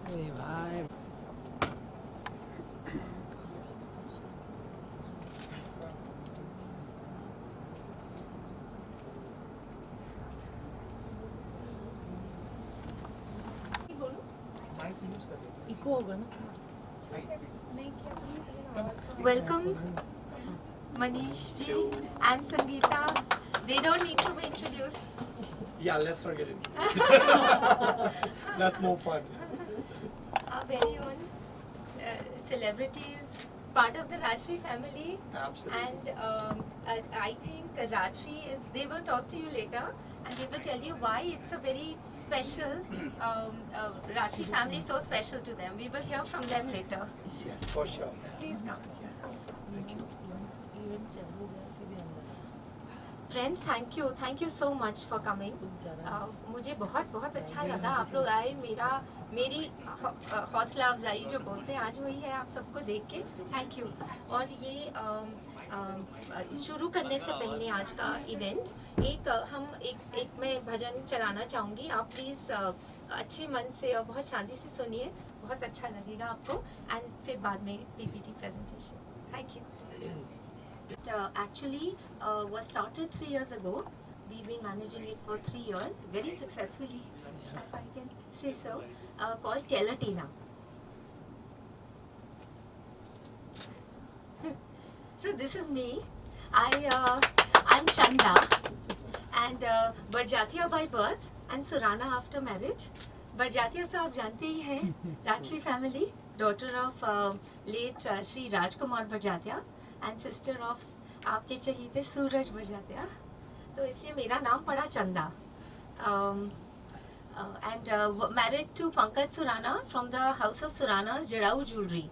अरे भाई इको होगा ना. Welcome, Manish ji and Sangeeta. They don't need to be introduced. Yeah, let's forget it. That's more fun. Our very own celebrities, part of the Rajri family. Absolutely. And I think Rajri is, they will talk to you later and they will tell you why it's a very special, Rajri family is so special to them. We will hear from them later. Yes, for sure. Please come. Yes, thank you. Friends thank you so much for coming. मुझे बहुत बहुत अच्छा लगा आप लोग आए. मेरी हौसला अफजाई जो बोलते हैं आज हुई है आप सबको देख के. Thank you. और ये शुरू करने से पहले आज का इवेंट एक मैं भजन चलाना चाहूँगी. आप प्लीज़ अच्छे मन से और बहुत शांति से सुनिए. बहुत अच्छा लगेगा आपको. एंड फिर बाद में PPT presentation. Thank you. It actually was started 3 years ago. We've been managing it for 3 years, very successfully, if I can say so, called Telatina. So this is me. I'm Chanda, and Barjatia by birth and Surana after marriage. Barjatia so आप जानते ही हैं, Rajri family, daughter of late Shri Rajkumar Barjatia. And sister of आपके चहीते सूरज बरजात्या. तो इसलिए मेरा नाम पड़ा Chanda. And married to Pankaj Surana from the house of Suranas जड़ाऊ ज्वेलरी.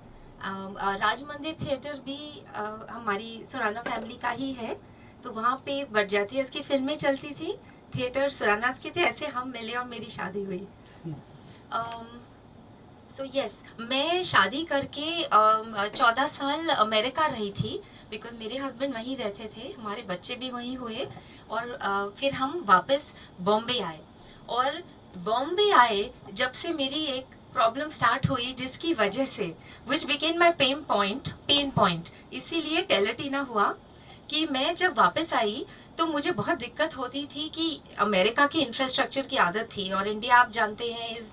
राज मंदिर थिएटर भी हमारी सुराना फैमिली का ही है. तो वहाँ पे बरजातियास की फिल्में चलती थी. थिएटर सुरानाज के थे. ऐसे हम मिले और मेरी शादी हुई. सो यस, मैं शादी करके 14 साल अमेरिका रही थी. बिकॉज मेरे हस्बैंड वहीं रहते थे. हमारे बच्चे भी वहीं हुए. और फिर हम वापस बॉम्बे आए. और बॉम्बे आए जब से मेरी एक प्रॉब्लम स्टार्ट हुई जिसकी वजह से विच बिकेन माई पेन पॉइंट. इसीलिए टेलेटिना हुआ कि मैं जब वापस आई तो मुझे बहुत दिक्कत होती थी कि अमेरिका की इंफ्रास्ट्रक्चर की आदत थी. और इंडिया आप जानते हैं इज़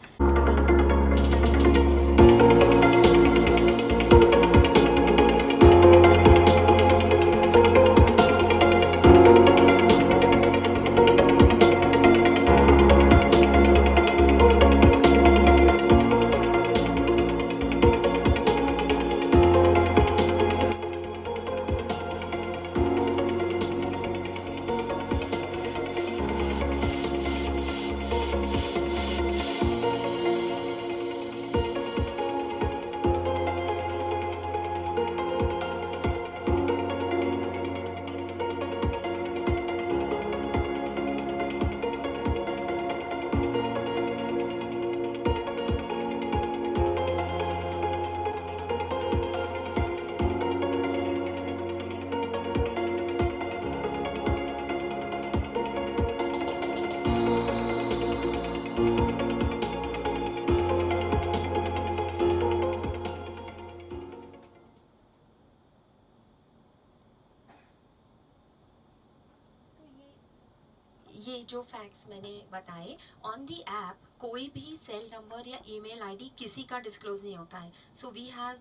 ये जो फैक्ट्स मैंने बताए ऑन दी ऐप कोई भी सेल नंबर या ईमेल आईडी किसी का डिस्क्लोज नहीं होता है. So we have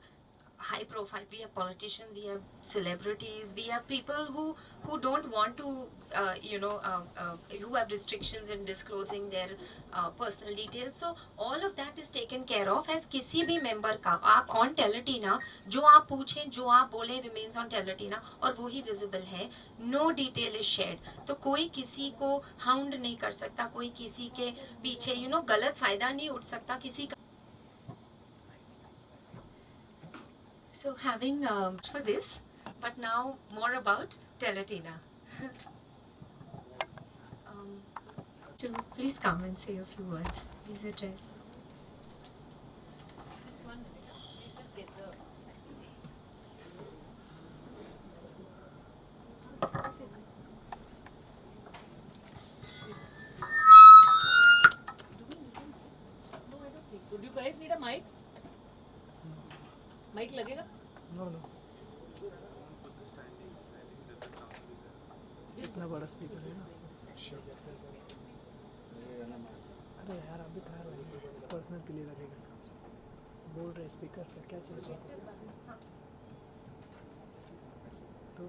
high profile, we have politicians, we have celebrities, we have people who don't want to who have restrictions in disclosing their personal details. So all of that is taken care of as किसी भी member का. आप on Teletina जो आप पूछें जो आप बोले remains on Teletina और वो ही visible है. No detail is shared. तो कोई किसी को hound नहीं कर सकता. कोई किसी के पीछे गलत फायदा नहीं उठ सकता किसी का. So having for this, but now more about Teletina. To please come and say a few words. Please address. So do you guys need a mic? Mic लगेगा? नो नो इतना बड़ा स्पीकर है ना। अरे यार अभी कहाँ लगेगा, पर्सनल के लिए लगेगा। बोल रहे स्पीकर पे क्या चाहिए तो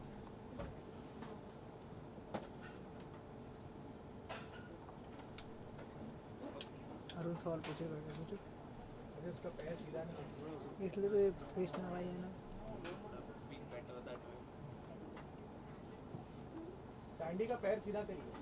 अरुण सवाल पूछेगा क्या मुझे? अरे उसका पैर सीधा नहीं इसलिए तो ये कृष्णा भाई है ना। स्टैंडी का पैर सीधा करिए।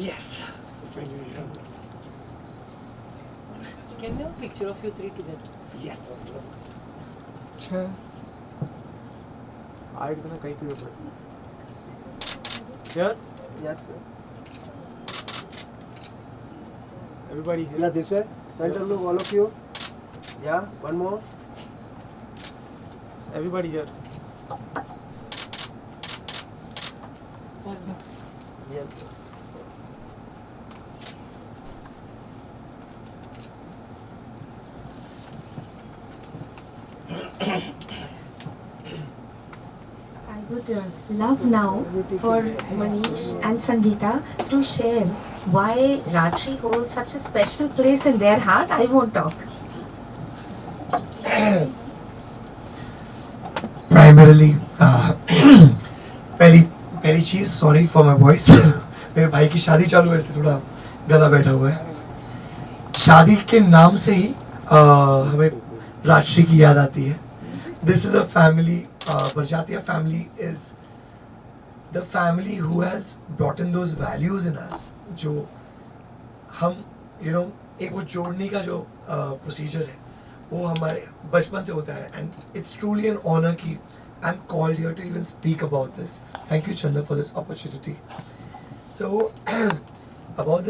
Yes. So finally, Can we have a picture of you three together? yes. अच्छा आइट तो कहीं पे ऊपर यार Yes, sir. Everybody Yeah, this way. Center look, all of you. Yeah, one more. Everybody here Yes. Sir. I would love now for Manish and Sangeeta to share why Rajshri holds such a special place in their heart. I won't talk. Primarily, पहली चीज sorry for my voice मेरे भाई की शादी चालू है इसलिए थोड़ा गला बैठा हुआ है। शादी के नाम से ही हमें राजश्री की याद आती है। This is a family, Barjatiya family is the family who has brought in those values in us, जो हम एक वो जोड़ने का जो प्रोसीजर है वो हमारे बचपन से होता है। And it's truly an honour कि I am called here to even speak about this. Thank you Chanda for this opportunity. So about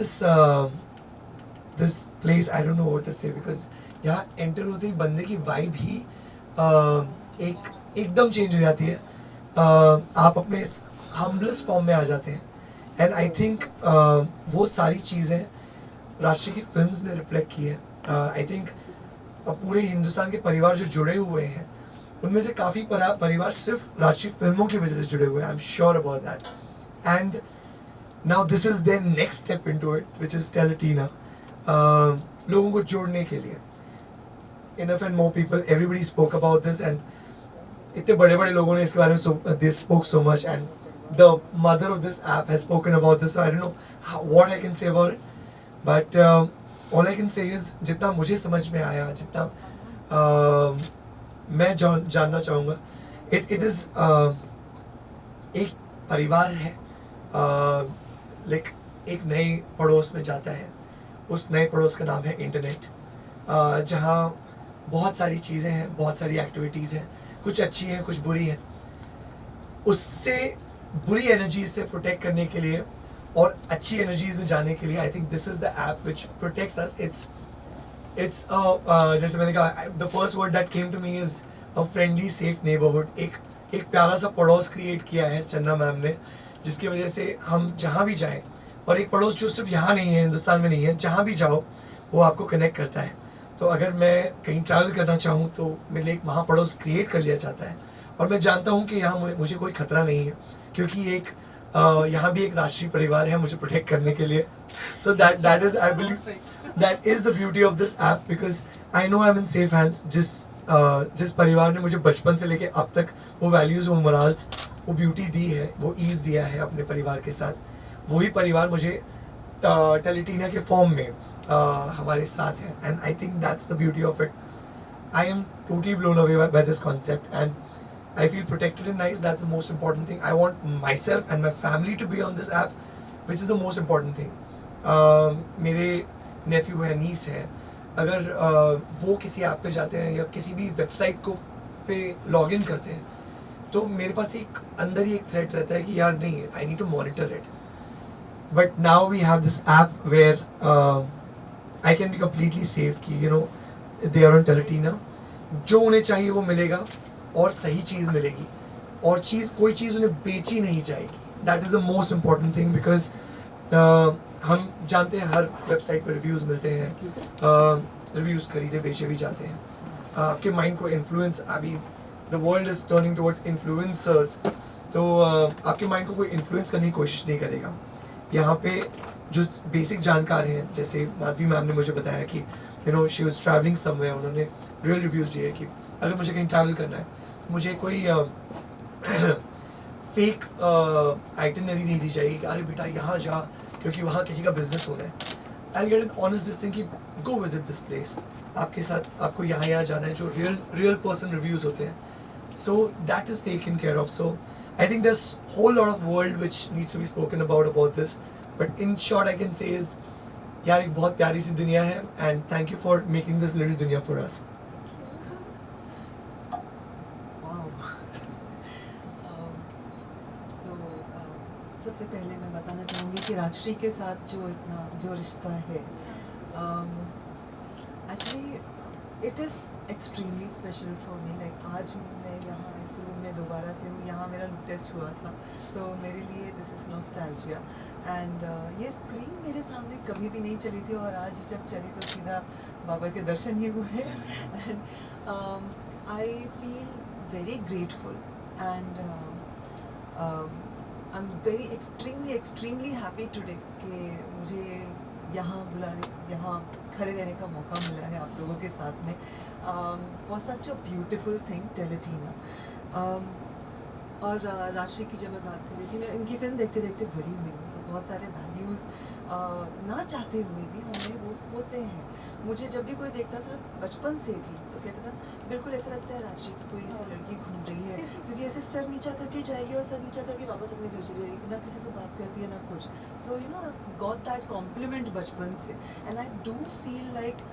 this place I don't know what to say, because यहाँ enter होते ही बंदे की vibe ही एकदम change हो जाती है। आप अपने हम्बलेस्ट फॉर्म में आ जाते हैं। एंड आई थिंक वो सारी चीज़ें राजश्री की फिल्म्स ने रिफ्लेक्ट की है। आई थिंक पूरे हिंदुस्तान के परिवार जो जुड़े हुए हैं उनमें से काफ़ी परिवार सिर्फ राजश्री फिल्मों की वजह से जुड़े हुए हैं। I am sure about that. And now this is their next step into it which is टेलेटीना, लोगों को जोड़ने के लिए। Enough and more people, everybody spoke about this, and इतने बड़े बड़े लोगों ने इसके बारे में they spoke so much, and the mother of this app has spoken about this, so I don't know what I can say about it, but all I can say is जितना मुझे समझ में आया, जितना मैं जानना चाहूँगा, it is एक परिवार है, like एक नए पड़ोस में जाता है। उस नए पड़ोस का नाम है इंटरनेट, जहाँ बहुत सारी चीज़ें हैं, बहुत सारी एक्टिविटीज़ हैं, कुछ अच्छी हैं कुछ बुरी हैं। उससे बुरी एनर्जीज से प्रोटेक्ट करने के लिए और अच्छी एनर्जीज में जाने के लिए I think this is the app which protects us. It's जैसे मैंने कहा, the first word that came to me is a friendly safe neighbourhood. एक प्यारा सा पड़ोस क्रिएट किया है चन्ना मैम ने, जिसकी वजह से हम जहाँ भी जाएँ, और एक पड़ोस जो सिर्फ यहाँ नहीं है, हिंदुस्तान में नहीं है, जहाँ भी जाओ वो आपको कनेक्ट करता है। तो अगर मैं कहीं ट्रैवल करना चाहूँ तो मेरे लिए एक वहाँ पड़ोस क्रिएट कर लिया जाता है, और मैं जानता हूँ कि यहाँ मुझे कोई खतरा नहीं है, क्योंकि यहाँ भी एक राजश्री परिवार है मुझे प्रोटेक्ट करने के लिए। So that is, I believe that is the beauty of this app, because I know I am in safe hands. जिस परिवार ने मुझे बचपन से लेके अब तक वो वैल्यूज़, वो मोरल्स, वो ब्यूटी दी है, वो ईज़ दिया है अपने परिवार के साथ, वही परिवार मुझे टेलीटीना के फॉर्म में हमारे साथ है, and I think that's the beauty of it. I am totally blown away by this concept, and I feel protected and nice. That's the most important thing. I want myself and my family to be on this app, which is the most important thing. मेरे nephew है, niece है, अगर वो किसी app पे जाते हैं या किसी भी वेबसाइट को पे लॉग इन करते हैं, तो मेरे पास एक अंदर ही एक थ्रेट रहता है कि यार नहीं, I need to monitor it. But now we have this app where I can be completely safe कि you know they are on टेलीटीना. जो उन्हें चाहिए वो मिलेगा और सही चीज़ मिलेगी, और कोई चीज़ उन्हें बेची नहीं जाएगी. That is the most important thing, because हम जानते हैं हर वेबसाइट पर रिव्यूज़ मिलते हैं, रिव्यूज़ खरीदे बेचे भी जाते हैं. आपके माइंड को इन्फ्लुएंस, अभी the world is turning towards influencers, तो आपके माइंड को कोई इन्फ्लुएंस करने की कोशिश नहीं करेगा. यहाँ पे जो बेसिक जानकार हैं, जैसे माधवी मैम ने मुझे बताया कि you know she was travelling somewhere, उन्होंने रियल रिव्यूज़ दिए कि अगर मुझे कहीं ट्रैवल करना है तो मुझे कोई फेक आइटिनरी नहीं दी जाएगी कि अरे बेटा यहाँ जा क्योंकि वहाँ किसी का बिजनेस होना है. I get an honest this thing कि गो विजिट दिस प्लेस, आपके साथ आपको यहाँ जाना है, जो रियल पर्सन रिव्यूज़ होते हैं. So that is taken care of. So I think this whole lot of world which needs to be spoken about this. But in short I can say is यार एक बहुत प्यारी सी दुनिया है, and thank you for making this little दुनिया for us. सबसे पहले मैं बताना चाहूँगी कि राजश्री के साथ जो रिश्ता है, actually it is extremely special for me. Like आज मैं यहाँ इस रूम में दोबारा से हूँ, यहाँ मेरा टेस्ट हुआ था, सो मेरे लिए दिस इज़ नॉस्टैल्जिया. एंड ये स्क्रीन मेरे सामने कभी भी नहीं चली थी, और आज जब चली तो सीधा बाबा के दर्शन ही हुए. And I feel very grateful, and I am very extremely happy today कि मुझे यहाँ खड़े रहने का मौका मिला है आप लोगों के साथ में, for such a beautiful thing टेलीटीना. और राजश्री की जब मैं बात कर रही थी, मैं इनकी फिल्म देखते देखते बड़ी हुई हूँ, तो बहुत सारे वैल्यूज़ ना चाहते हुए भी हमें वो होते हैं. मुझे जब भी कोई देखता था बचपन से भी, तो कहता था बिल्कुल ऐसा लगता है राजश्री की कोई ऐसी लड़की घूम रही है, क्योंकि ऐसे सर नीचा करके जाएगी और सर नीचा करके वापस अपने घर चली जाएगी, ना किसी से बात करती है ना कुछ. So you know I got that compliment बचपन से, and I do feel like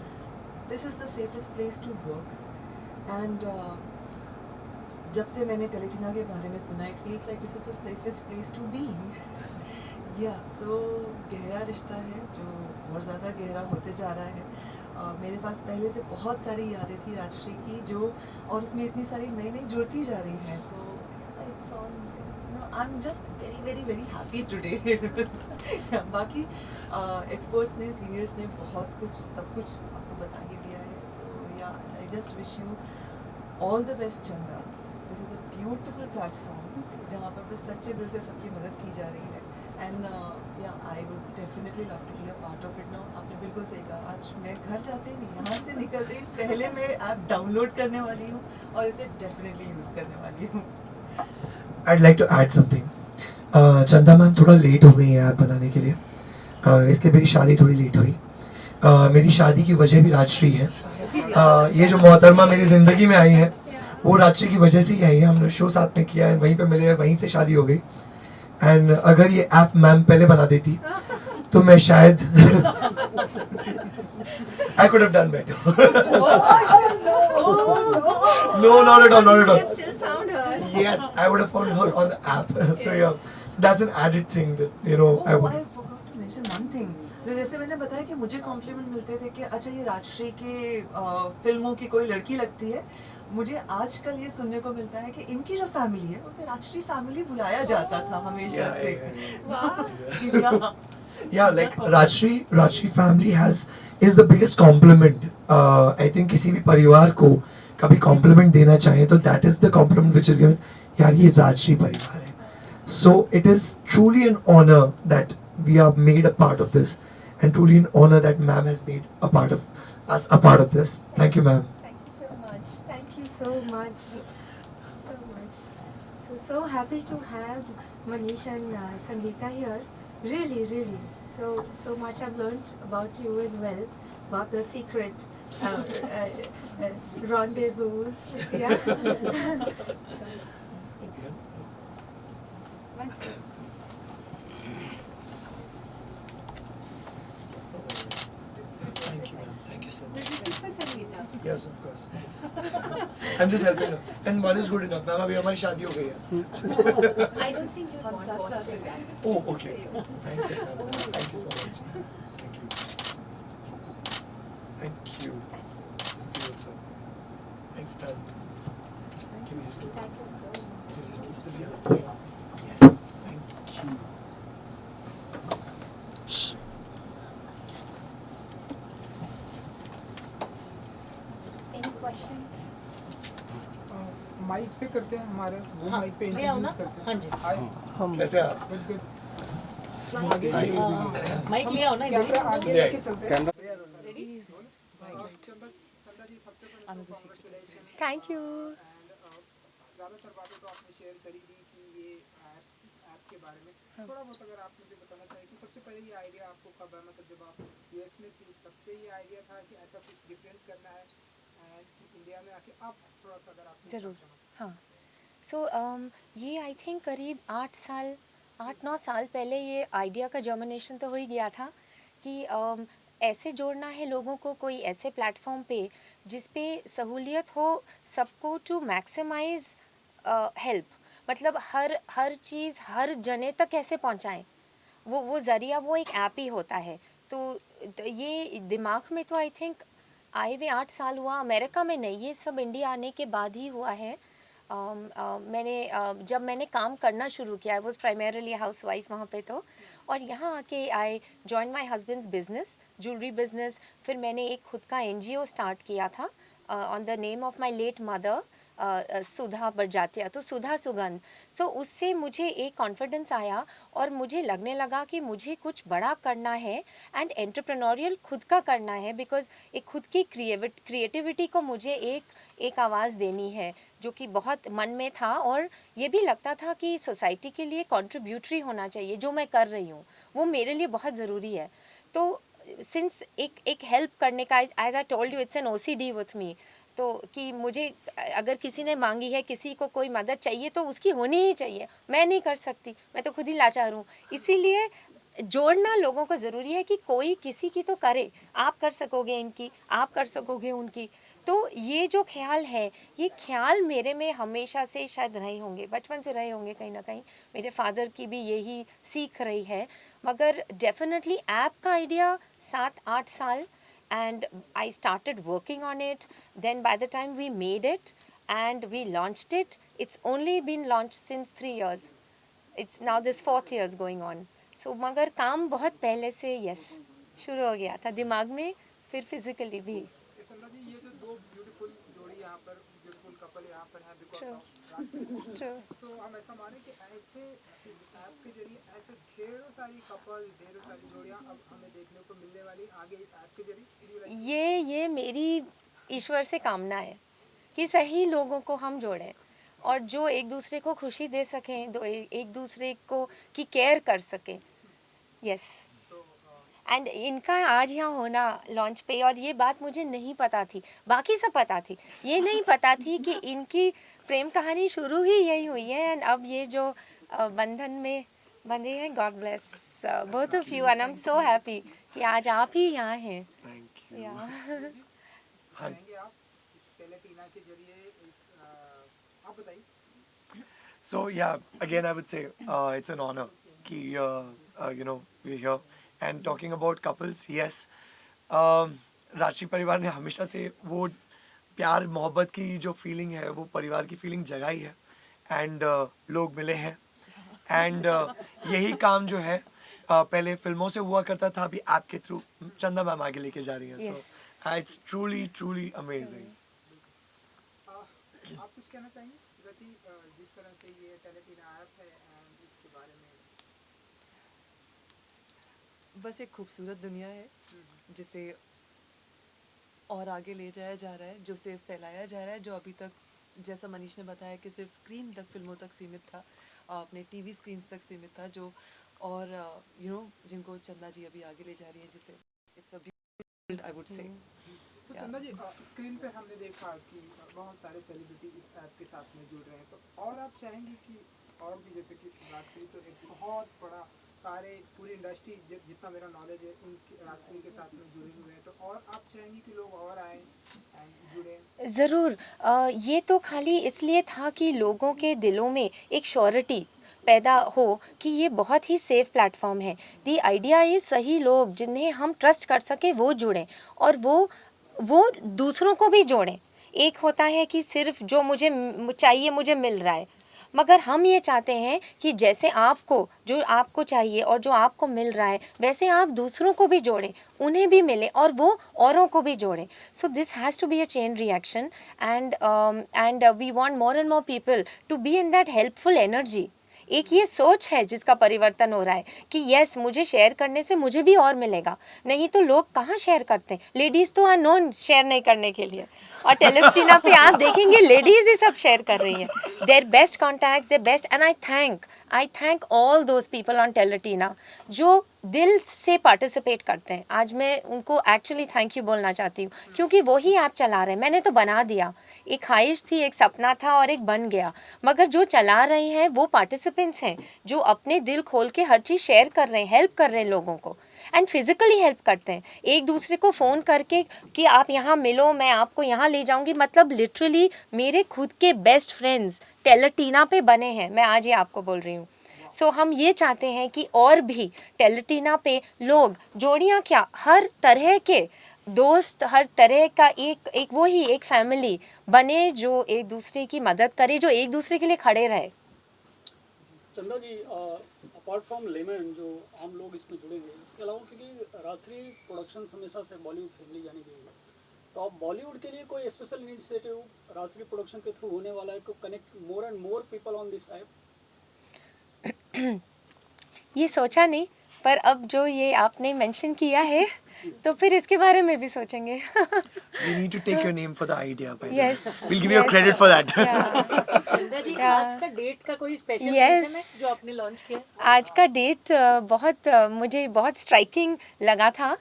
this is the safest place to work. And जब से मैंने टेलीटीना के बारे में सुना, it feels like this is the safest place to be. Yeah so गहरा रिश्ता है जो बहुत ज़्यादा गहरा होते जा रहा है. मेरे पास पहले से बहुत सारी यादें थी राजश्री की, जो और उसमें इतनी सारी नई नई जुड़ती जा रही हैं. So it's all, you know, I am just very very very happy today. बाकी एक्सपर्ट्स ने, सीनियर्स ने बहुत कुछ, सब कुछ आपको बता ही दिया है. So ya I just wish you all the best Chanda. This is a beautiful platform जहाँ पर बस सच्चे दिल से सबकी मदद की जा रही है. And yeah I would definitely love to be a part of it now. आपने बिल्कुल सही कहा, आज मैं घर जाते ही नहीं, यहाँ से निकलते ही पहले मैं ऐप डाउनलोड करने वाली हूँ और इसे डेफिनेटली यूज़ करने वाली हूँ. I'd like to add something. चंदा मैम थोड़ा लेट हो गई है ऐप बनाने के लिए, इसलिए मेरी शादी थोड़ी लेट हुई. मेरी शादी की वजह भी राजश्री है. ये जो मोहतरमा मेरी ज़िंदगी में आई है वो राजश्री की वजह से ही आई है. हमने शो साथ में किया है, वहीं पे मिले, वहीं से शादी हो गई. एंड अगर ये ऐप मैम पहले बना देती तो मैं शायद I could have done better. No, not at all, not at all. You still found her. Yes, I would have found her on the app. So yeah, so that's an added thing that you know I Oh, would. I forgot to mention one thing. तो जैसे मैंने बताया कि मुझे complement मिलते थे कि अच्छा ये राजश्री के फिल्मों की कोई लड़की लगती है. मुझे आजकल ये सुनने को मिलता है कि इनकी जो फैमिली है उसे राजश्री फैमिली बुलाया जाता था हमेशा से. Wow. Yeah, like Rajshri family is the biggest compliment. I think किसी भी परिवार को कभी compliment देना चाहे तो that is the compliment which is given. यार ये राजश्री परिवार है. So it is truly an honor that we are made a part of this, and truly an honor that ma'am has made a part of us a part of this. Thank you, ma'am. Thank you so much. Thank you so much. So much. So happy to have Manish and Sangeeta here. Really, really. so much I've learned about you as well, about the secret rendezvous. Yeah. So it's nice. Thank you, ma'am. Thank you so much. This is for Sangeeta. Yes, of course. I'm just helping her. And one is good enough. Ma'am अभी हमारी शादी हो गई है. I don't think you want साथ box साथ like that. Oh, This is okay. for you. Thanks, Ekta. Thank you so much. Thank you. Thank you. It's beautiful. Thanks, Tan. Can you just keep Thank you so much. Can you just keep this here? Yes. Yes. Thank you. Any questions? Mic पे करते हैं हमारे वो हाँ, mic पे ले आओ ना. इंट्रोड्यूस करते हाँ हैं जी. हाय कैसे आप? गुड गुड माइक ले आओ ना इधर कैमरा ही. आगे ले लेके चलते हैं रेडी. चंदा जी सबसे पहले कांग्रेचुलेशन Thank you. ज़्यादातर बातें तो आपने शेयर करी दी कि ये ऐप इस ऐप के बारे में थोड़ा बहुत अगर आप मुझे बताना चाहें कि सबसे पहले ये आइडिया आपको कब आया मतलब जब आप यूएस में थी तब से ये आइडिया था कि ऐसा कुछ डिफरेंट करना है एंड इंडिया में आके आप थोड़ा सा अगर आप ज़रूर. हाँ. सो ये आई थिंक करीब 8-9 साल पहले ये आइडिया का जर्मिनेशन तो हो ही गया था कि ऐसे जोड़ना है लोगों को कोई ऐसे प्लेटफॉर्म पे जिस पे सहूलियत हो सबको टू मैक्सिमाइज हेल्प. मतलब हर चीज़ हर जने तक कैसे पहुंचाएं, वो ज़रिया वो एक ऐप ही होता है. तो ये दिमाग में तो आई थिंक आए हुए 8 साल हुआ. अमेरिका में नहीं, ये सब इंडिया आने के बाद ही हुआ है. जब मैंने काम करना शुरू किया, I was primarily housewife वहाँ पे तो, और यहाँ आके I join my husband's business, jewellery business. फिर मैंने एक खुद का NGO स्टार्ट किया था on the name of my late mother Sudha Barjatiya, तो सुधा सुगंध. सो उससे मुझे एक कॉन्फिडेंस आया और मुझे लगने लगा कि मुझे कुछ बड़ा करना है एंड एंटरप्रेन्योरियल खुद का करना है, बिकॉज एक खुद की क्रिएटिविटी को मुझे एक आवाज़ देनी है जो कि बहुत मन में था. और ये भी लगता था कि सोसाइटी के लिए कंट्रीब्यूटरी होना चाहिए. जो मैं कर रही हूँ वो मेरे लिए बहुत ज़रूरी है. तो सिंस एक हेल्प करने का, as I told you, it's an OCD with me. तो कि मुझे अगर किसी ने मांगी है, किसी को कोई मदद चाहिए तो उसकी होनी ही चाहिए. मैं नहीं कर सकती, मैं तो खुद ही लाचार हूँ. इसीलिए जोड़ना लोगों को ज़रूरी है कि कोई किसी की तो करे. आप कर सकोगे इनकी, आप कर सकोगे उनकी. तो ये जो ख्याल है, ये ख्याल मेरे में हमेशा से शायद रहे होंगे, बचपन से रहे होंगे कहीं ना कहीं. मेरे फादर की भी यही सीख रही है. मगर डेफिनेटली ऐप का आइडिया 7-8 साल, and I started working on it. Then by the time we made it and we launched it, it's only been launched since 3 years. It's now this 4th year is going on. So मगर काम बहुत पहले से शुरू हो गया था दिमाग में, फिर फिजिकली भी. चंदा जी ये जो दो ब्यूटीफुल जोड़ी यहाँ पर ब्यूटीफुल कपल यहाँ पर है True. Because True. सो हम ऐसा माने कि ऐसे इस ऐप के जरिए ऐसे ढेरों सारी कपल ढेरों सारी जोड़ियाँ अब हमें देखने को मिलने वाली आगे इस ऐप के जरिए. ये मेरी ईश्वर से कामना है कि सही लोगों को हम जोड़ें और जो एक दूसरे को खुशी दे सकें, एक दूसरे को की केयर कर सकें. यस. एंड इनका आज यहाँ होना लॉन्च पे, और ये बात मुझे नहीं पता थी, बाकी सब पता थी, ये नहीं पता थी कि इनकी प्रेम कहानी शुरू ही यही हुई है. एंड अब ये जो बंधन में बंधे हैं, God bless both of you and I am so happy कि आज आप ही यहाँ हैं. Thank you. या कहेंगे आप इस पहले टीना के जरिए इस आप बताइए. So yeah, again I would say it's an honor कि you know we're here and talking about couples. Yes, राशि परिवार ने हमेशा से वो प्यार मोहब्बत की जो फीलिंग है वो परिवार की फीलिंग जगाई है. एंड लोग मिले हैं एंड यही काम जो है पहले फिल्मों से हुआ करता था, अभी ऐप के थ्रू चंदा मैम आगे लेके जा रही हैं. So it's truly amazing. आप कुछ कहना चाहेंगे रति जिस तरह से ये टेलीटीना ऐप है एंड इसके बारे में. बस एक खूबसूरत दुनिया है जिसे और आगे ले जाया जा रहा है, जो सिर्फ फैलाया जा रहा है, जो अभी तक जैसा मनीष ने बताया कि सिर्फ स्क्रीन तक, फिल्मों तक सीमित था, अपने टीवी स्क्रीन्स तक सीमित था, जो और यू नो जिनको चंदा जी अभी आगे ले जा रही है, जिसे it's a beautiful, I would say. तो चंदा जी, स्क्रीन पे हमने देखा कि बहुत सारे सेलिब्रिटी इस ऐप के साथ में जुड़ रहे हैं, तो और आप चाहेंगे कि और भी, जैसे कि राजश्री तो एक बहुत बड़ा, सारे पूरी इंडस्ट्री जितना मेरा नॉलेज है उनकी राजश्री के साथ में जुड़े हुए हैं, तो और आप चाहेंगे कि लोग और आए एंड जुड़े? ज़रूर। ये तो खाली इसलिए था कि लोगों के दिलों में एक श्योरिटी पैदा हो कि ये बहुत ही सेफ़ प्लेटफॉर्म है। दी आइडिया इज़ सही लोग जिन्हें हम ट्रस्ट कर सकें वो जुड़ें, और वो दूसरों को भी जोड़ें। एक होता है कि सिर्फ जो मुझे चाहिए मुझे मिल रहा है, मगर हम ये चाहते हैं कि जैसे आपको जो आपको चाहिए और जो आपको मिल रहा है वैसे आप दूसरों को भी जोड़ें, उन्हें भी मिले और वो औरों को भी जोड़ें। So this has to be a chain reaction, and we want more and more people to be in that helpful energy. एक ये सोच है जिसका परिवर्तन हो रहा है कि यस, मुझे शेयर करने से मुझे भी और मिलेगा। नहीं तो लोग कहाँ शेयर करते हैं, लेडीज़ तो आर नोन शेयर नहीं करने के लिए, और टेलीविजन पे आप देखेंगे लेडीज़ ही सब शेयर कर रही हैं, their best contacts, their best. And I thank all those people on television जो दिल से पार्टिसिपेट करते हैं। आज मैं उनको एक्चुअली थैंक यू बोलना चाहती हूँ, क्योंकि वही ऐप चला रहे हैं। मैंने तो बना दिया, एक ख्वाहिश थी, एक सपना था और एक बन गया, मगर जो चला रहे हैं वो पार्टिसिपेंट्स हैं जो अपने दिल खोल के हर चीज़ शेयर कर रहे हैं, हेल्प कर रहे हैं लोगों को, एंड फिज़िकली हेल्प करते हैं। एक दूसरे को फ़ोन करके कि आप यहाँ मिलो, मैं आपको यहाँ ले जाऊँगी, मतलब लिटरली मेरे खुद के बेस्ट फ्रेंड्स टेलीविजन पे बने हैं, मैं आज ये आपको बोल रही हूँ। सो हम ये चाहते हैं कि और भी टेलीविजन पे लोग, जोड़ियाँ क्या, हर तरह के दोस्त, हर तरह का एक वही एक फैमिली बने जो एक दूसरे की मदद करे, जो एक दूसरे के लिए खड़े रहे। चंदा जी, अपार्ट फ्रॉम लेमन जो हम लोग इसमें जुड़ेंगे, इसके अलावा क्योंकि राजश्री प्रोडक्शन हमेशा से बॉलीवुड फैमिली जानी गई है, तो आप बॉलीवुड के लिए कोई स्पेशल इनिशिएटिव राजश्री प्रोडक्शन के थ्रू होने वाला है to connect more and more people on this app? ये सोचा नहीं, पर अब जो ये आपने मेंशन किया है तो फिर इसके बारे में भी सोचेंगे। We need to take your name for the idea, by the way. Yes, We'll give you a yes. credit for that. चंदा जी, Yeah. आज का डेट का कोई स्पेशल Yes. रीजन है जो आपने लॉन्च किया? आज का डेट बहुत मुझे बहुत स्ट्राइकिंग लगा था।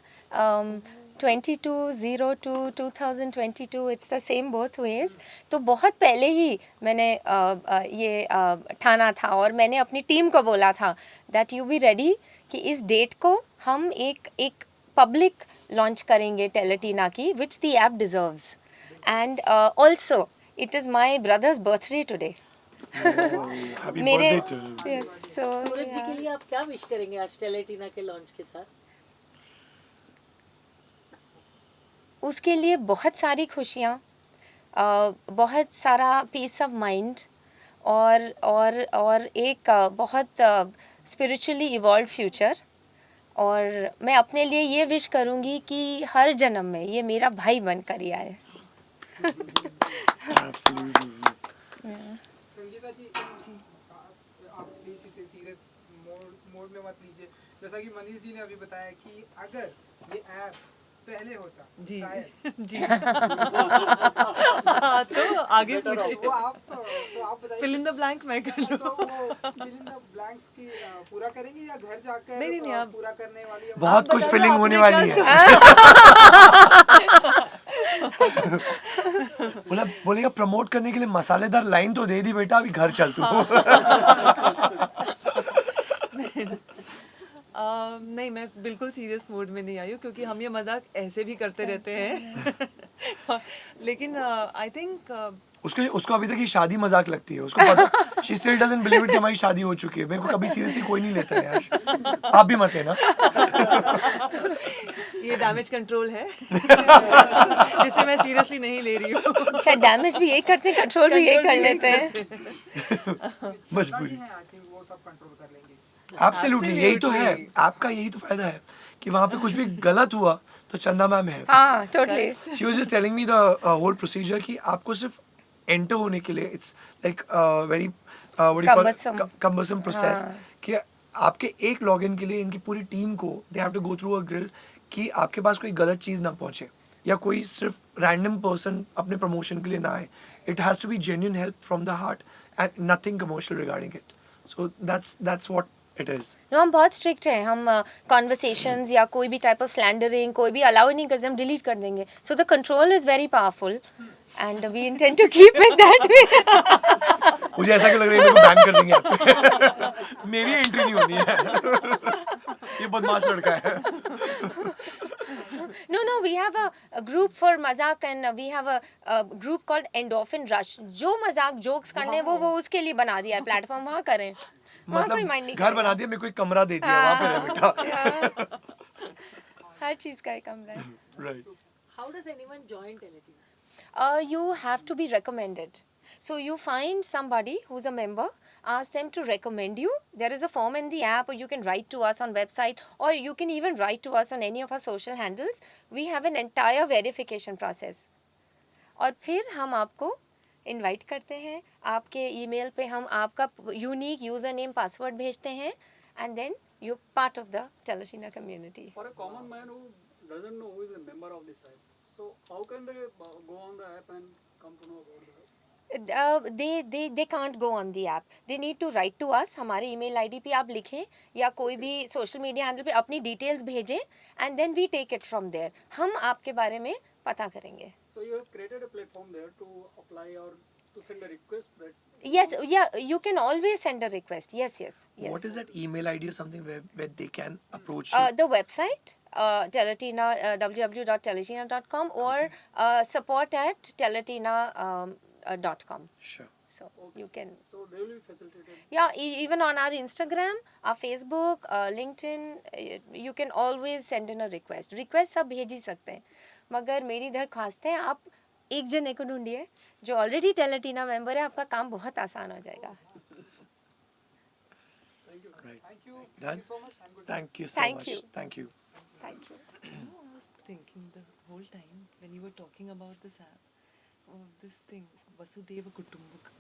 22/02/2022, it's the same both ways. तो बहुत पहले ही मैंने ये ठाना था, और मैंने अपनी टीम को बोला था दैट यू बी रेडी कि इस डेट को हम एक पब्लिक लॉन्च करेंगे टेलीविजन की, which the app deserves. And also it is my brother's birthday today. Happy मेरे birthday to yes, so Suraj ji yeah. के लिए आप क्या विश करेंगे आज टेलीविजन के लॉन्च के साथ? उसके लिए बहुत सारी खुशियाँ, बहुत सारा पीस ऑफ माइंड, और एक बहुत स्पिरिचुअली इवॉल्व फ्यूचर। और मैं अपने लिए ये विश करूँगी कि हर जन्म में ये मेरा भाई बनकर ही आए। absolutely. संगीता जी, आप प्लीज इसे सीरियस मोड में मत लीजिए। जैसा कि मनीष जी ने अभी बताया कि अगर ये ऐप पहले होता जी शायद जी तो आगे पूछिए। तो आप बताइए, फिल इन द ब्लैंक मैं कर तो लूँ। वो फिल इन द ब्लैंक्स की पूरा करेंगे या घर जाकर नहीं, आप- पूरा करने वाली है? बहुत कुछ बताओ फिलिंग आपने होने क्या वाली है। बोलेगा प्रमोट करने के लिए मसालेदार लाइन तो दे दी बेटा, अभी घर चल तू। नहीं, मैं बिल्कुल सीरियस मूड में नहीं आई हूँ, क्योंकि हम ये मजाक ऐसे भी करते रहते हैं। लेकिन आई थिंक उसको अभी तक ये शादी मजाक लगती है, उसको पता, she still doesn't believe it कि हमारी शादी हो चुकी है। मेरे को कभी सीरियसली कोई नहीं लेता है यार, आप भी मत है ना। ये डैमेज कंट्रोल है जिसे मैं सीरियसली नहीं ले रही हूँ। शायद डैमेज भी यही करते हैं, कंट्रोल भी यही कर लेते हैं। मजबूरी। हैं, आई थिंक वो सब कंट्रोल कर लेंगे। एब्सोल्युटली, यही तो है, आपका यही तो फायदा है कि वहाँ पे कुछ भी गलत हुआ तो चंदा मैम है। हाँ, totally. She was just telling me the whole procedure कि आपको सिर्फ एंटर होने के लिए it's like very what do you call Cumbersome. cumbersome process हाँ. कि आपके एक लॉगिन के लिए इनकी पूरी टीम को they have to go through a grill कि आपके पास कोई गलत चीज़ ना पहुँचे, या कोई सिर्फ रैंडम पर्सन अपने प्रमोशन के लिए ना आए। It has to be genuine help from the heart and nothing commercial regarding it. So that's what It is. No हम बहुत स्ट्रिक्ट हैं. हम कॉन्वर्सेशंस या कोई भी टाइप ऑफ स्लैंडरिंग कोई भी अलाउ नहीं करते, हम डिलीट कर देंगे. So the control is very powerful and we intend to keep it that way. मुझे ऐसा क्यों लग रहा है, मेरे को बैन कर देंगे. मेरी एंट्री नहीं होनी है. ये बदमाश लड़का है. No, we have a group for मजाक and we have a group called Endorphin Rush. जो मजाक जोक्स करने वो उसके लिए बना दिया है प्लेटफॉर्म. वहाँ करें, वहाँ कोई माइंड नहीं मतलब घर बना दिया, मेरे को एक कमरा दे दिया, वहाँ पे रह बेटा. करेगा. हर चीज़ का एक कमरा है. Right. How does anyone join Teletina? You have to be recommended. So you find somebody who's a member, ask them to recommend you. There is a form in the app, or you can write to us on website, or you can even write to us on any of our social handles. We have an entire verification process. और फिर हम आपको invite करते हैं. आपके email पे हम आपका यूनिक यूज़र नेम पासवर्ड भेजते हैं and then you part of the टेलेटीना community. For a common man who doesn't know who is a member of this app, so how can they go on the app and come to know about the app? they can't go on the app. They need to write to us. हमारे email ID पे आप लिखें या कोई भी social media handle पे अपनी details भेजें and then we take it from there. हम आपके बारे में पता करेंगे. So you have created a platform there to apply or to send a request that. Yes, yeah, you can always send a request. Yes. What is that email ID or something where they can approach you? The website, Teletina, www.teletina.com or support@teletina.com. Sure. So you can. So they will be facilitated. Yeah, even on our Instagram, our Facebook, LinkedIn, you can always send in a request. Request सब भेज ही सकते हैं, मगर मेरी दरख्वास्त है आप एक जने को ढूंढिए जो ऑलरेडी टेलेटीना मेंबर है. आपका काम बहुत आसान हो जाएगा. Right. Done? Thank you so Thank much. you. Thank you. Thank you. I was thinking the whole time when you were talking about this app, this thing, Vasudeva Kutumbakam.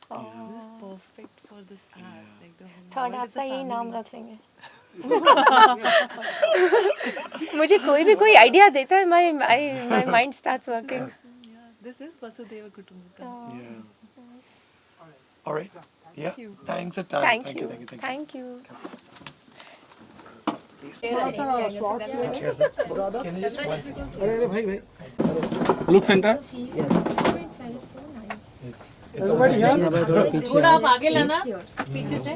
This is perfect for this app. Like the whole third world app is का a यही नाम family. रख लेंगे. मुझे कोई भी कोई idea देता है, my mind starts working. Yeah, this is Vasudeva Kutumbakam. Yeah. All right. Yeah. you. Thanks a ton. Thank you. Thank you. Thank you. थोड़ा सा short Can you just one second? अरे भाई Look center. It's all right. थोड़ा आप आगे लाना पीछे से.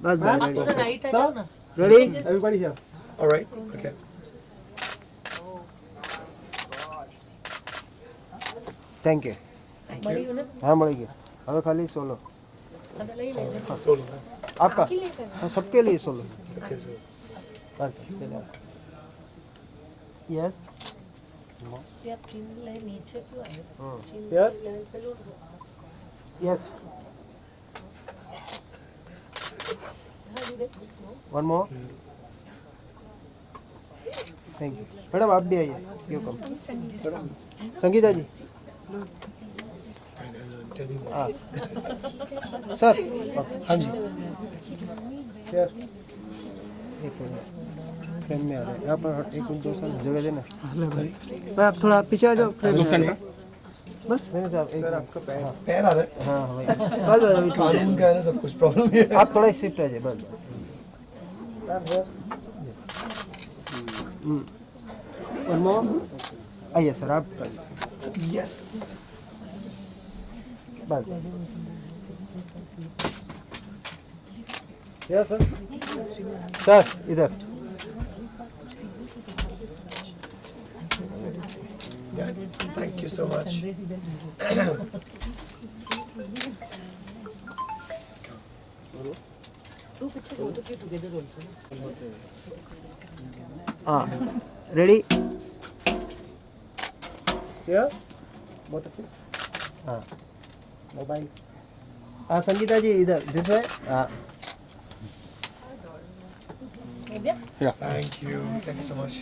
बस आप थोड़ा राइट आ जाओ ना. Ready everybody here. All right. Okay. Thank you हाँ बढ़ेगी હવે ખાલી સોલો Solo. आपका हाँ सबके लिए solo Okay, so yes here yes one more thank you madam आप भी आइए you come Sangeeta ji tell me more. हाँ सर हाँ जी. हियर एक मिनट फ्रेम में आ रहा है यहाँ पर एक दो सर जगह देना आप थोड़ा पीछे आ जाओ. बस मैंने साहब एक सर आपका पैर पैर आ रहा है. हाँ भाई बस बस अभी कानून का है ना सब कुछ. प्रॉब्लम ये है. आप थोड़ा शिफ्ट आ जाइए बस वन मोर आइए सर आप कर Yes. बस हियर सर. सर इधर Thank you so much. हाँ ready here both of you. हाँ मोबाइल. हाँ संगीता जी इधर दिस वे हाँ Thank you. Thank you so much.